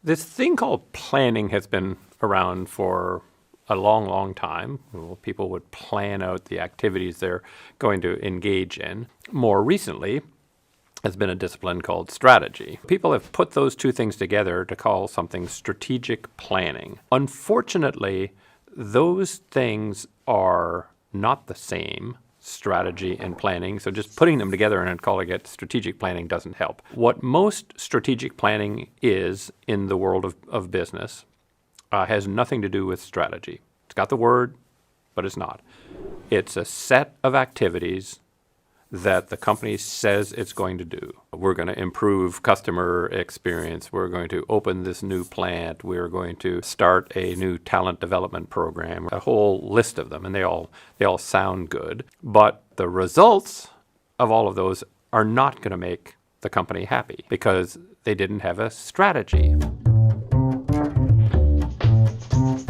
This thing called planning has been around for a long, long time. People would plan out the activities they're going to engage in. More recently, has been a discipline called strategy. People have put those two things together to call something strategic planning. Unfortunately, those things are not the same, strategy and planning, so just putting them together and calling it strategic planning doesn't help. What most strategic planning is in the world of business has nothing to do with strategy. It's got the word, but it's not. It's a set of activities that the company says it's going to do. We're going to improve customer experience. We're going to open this new plant. We're going to start a new talent development program. A whole list of them, and they all sound good. But the results of all of those are not going to make the company happy because they didn't have a strategy.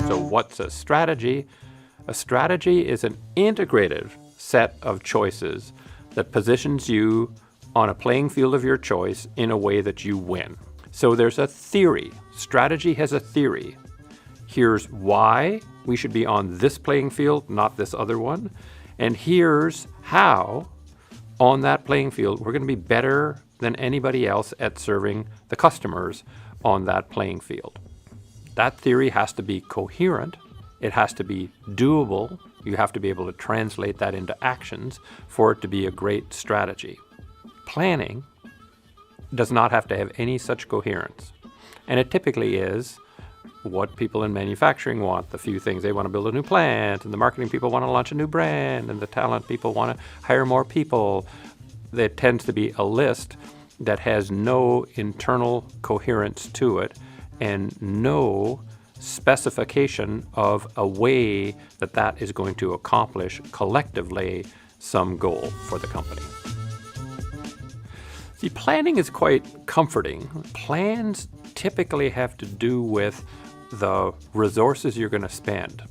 So what's a strategy? A strategy is an integrated set of choices that positions you on a playing field of your choice in a way that you win. So there's a theory. Strategy has a theory. Here's why we should be on this playing field, not this other one. And here's how, on that playing field, we're going to be better than anybody else at serving the customers on that playing field. That theory has to be coherent. It has to be doable. You have to be able to translate that into actions for it to be a great strategy. Planning does not have to have any such coherence. And it typically is what people in manufacturing want, the few things. They want to build a new plant, and the marketing people want to launch a new brand, and the talent people want to hire more people. There tends to be a list that has no internal coherence to it and no specification of a way that that is going to accomplish collectively some goal for the company. See, planning is quite comforting. Plans typically have to do with the resources you're going to spend.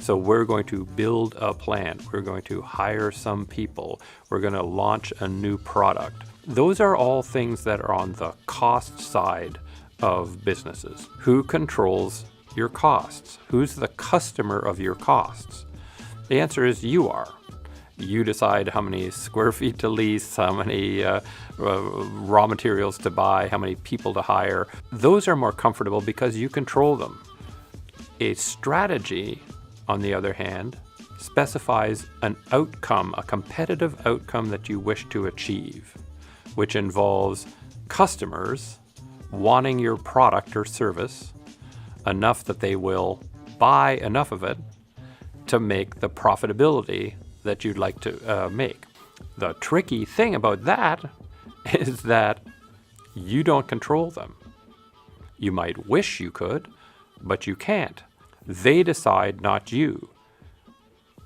So we're going to build a plant. We're going to hire some people. We're going to launch a new product. Those are all things that are on the cost side of businesses. Who controls your costs? Who's the customer of your costs? The answer is you are. You decide how many square feet to lease, how many raw materials to buy, how many people to hire. Those are more comfortable because you control them. A strategy, on the other hand, specifies an outcome, a competitive outcome that you wish to achieve, which involves customers wanting your product or service enough that they will buy enough of it to make the profitability that you'd like to make. The tricky thing about that is that you don't control them. You might wish you could, but you can't. They decide, not you.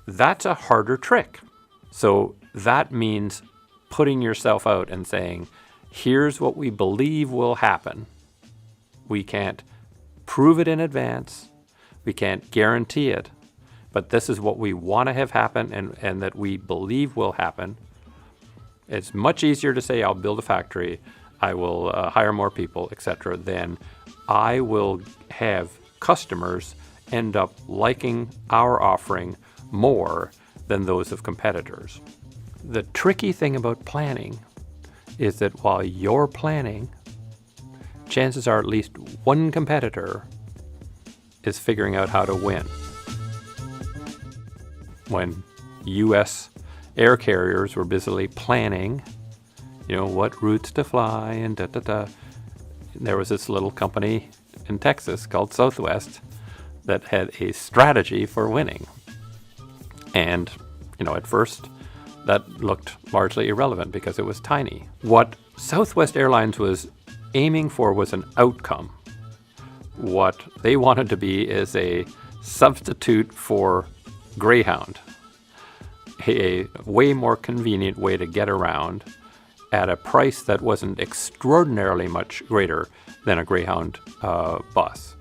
That's a harder trick. So that means putting yourself out and saying, here's what we believe will happen. We can't prove it in advance. We can't guarantee it. But this is what we want to have happen and that we believe will happen. It's much easier to say, I'll build a factory, I will hire more people, etc., than I will have customers end up liking our offering more than those of competitors. The tricky thing about planning is that while you're planning, chances are at least one competitor is figuring out how to win. When U.S. air carriers were busily planning, what routes to fly and there was this little company in Texas called Southwest that had a strategy for winning. And, at first that looked largely irrelevant because it was tiny. What Southwest Airlines was aiming for was an outcome. What they wanted to be is a substitute for Greyhound, a way more convenient way to get around at a price that wasn't extraordinarily much greater than a Greyhound bus.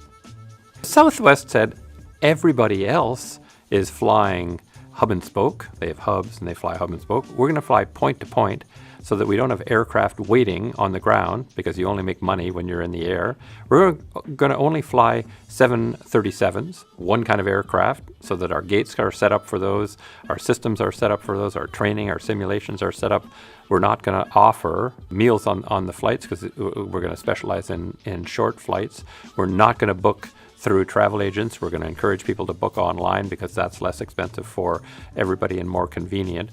Southwest said everybody else is flying hub and spoke. They have hubs and they fly hub and spoke. We're going to fly point to point. so that we don't have aircraft waiting on the ground, because you only make money when you're in the air. We're going to only fly 737s, one kind of aircraft, so that our gates are set up for those, our systems are set up for those, our training, our simulations are set up. We're not going to offer meals on the flights, because we're going to specialize in short flights. We're not going to book through travel agents. We're going to encourage people to book online, because that's less expensive for everybody and more convenient.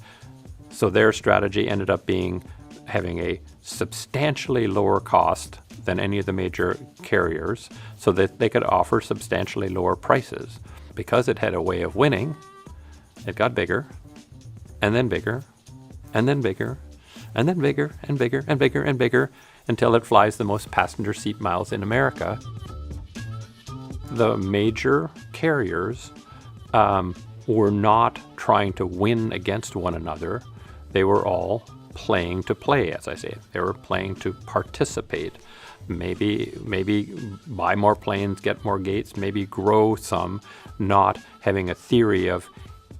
So their strategy ended up being having a substantially lower cost than any of the major carriers, so that they could offer substantially lower prices. Because it had a way of winning, it got bigger, and then bigger, and then bigger, and then bigger, and bigger, and bigger, and bigger, until it flies the most passenger seat miles in America. The major carriers were not trying to win against one another. They were all playing to play, as I say. They were playing to participate. Maybe buy more planes, get more gates, maybe grow some, not having a theory of,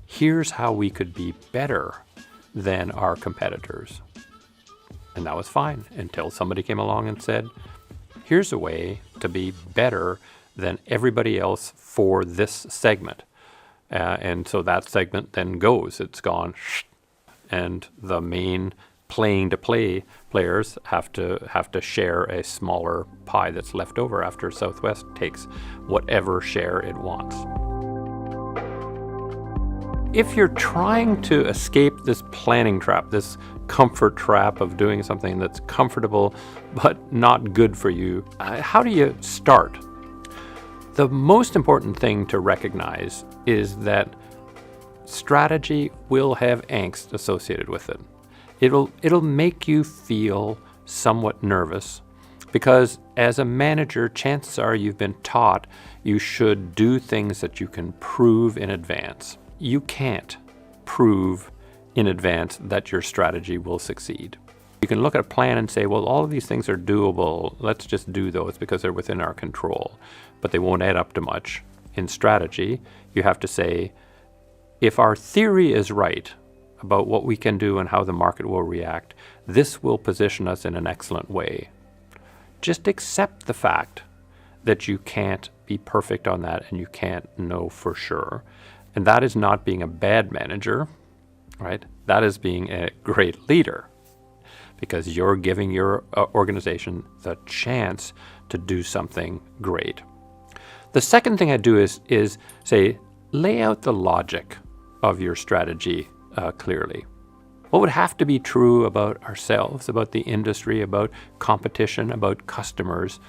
here's how we could be better than our competitors. And that was fine until somebody came along and said, here's a way to be better than everybody else for this segment. And so that segment then goes. It's gone, and the main playing to play players have to share a smaller pie that's left over after Southwest takes whatever share it wants. If you're trying to escape this planning trap, this comfort trap of doing something that's comfortable but not good for you, how do you start? The most important thing to recognize is that strategy will have angst associated with it. It'll make you feel somewhat nervous, because as a manager, chances are you've been taught you should do things that you can prove in advance. You can't prove in advance that your strategy will succeed. You can look at a plan and say, well, all of these things are doable. Let's just do those because they're within our control, but they won't add up to much. In strategy, you have to say, if our theory is right about what we can do and how the market will react, this will position us in an excellent way. Just accept the fact that you can't be perfect on that and you can't know for sure. And that is not being a bad manager, right? That is being a great leader, because you're giving your organization the chance to do something great. The second thing I do is say, lay out the logic of your strategy clearly. What would have to be true about ourselves, about the industry, about competition, about customers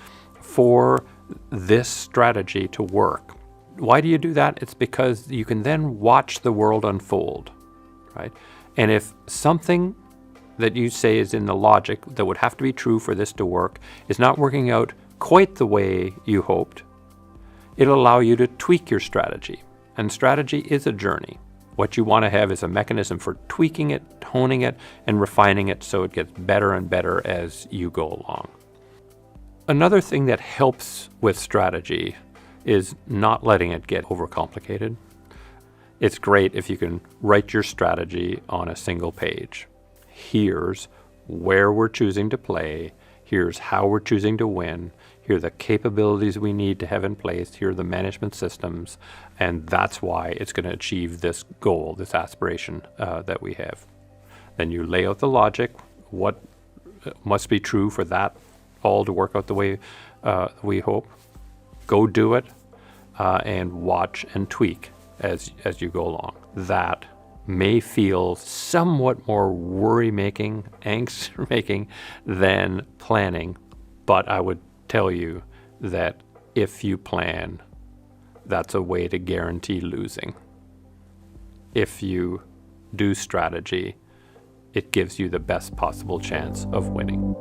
for this strategy to work? Why do you do that? It's because you can then watch the world unfold, right? And if something that you say is in the logic that would have to be true for this to work is not working out quite the way you hoped, it'll allow you to tweak your strategy. And strategy is a journey. What you want to have is a mechanism for tweaking it, honing it, and refining it so it gets better and better as you go along. Another thing that helps with strategy is not letting it get overcomplicated. It's great if you can write your strategy on a single page. Here's where we're choosing to play. Here's how we're choosing to win. Here are the capabilities we need to have in place. Here are the management systems. And that's why it's going to achieve this goal, this aspiration that we have. Then you lay out the logic, what must be true for that all to work out the way we hope. Go do it and watch and tweak as you go along. That may feel somewhat more worry-making, angst-making than planning, but I would tell you that if you plan, that's a way to guarantee losing. If you do strategy, it gives you the best possible chance of winning.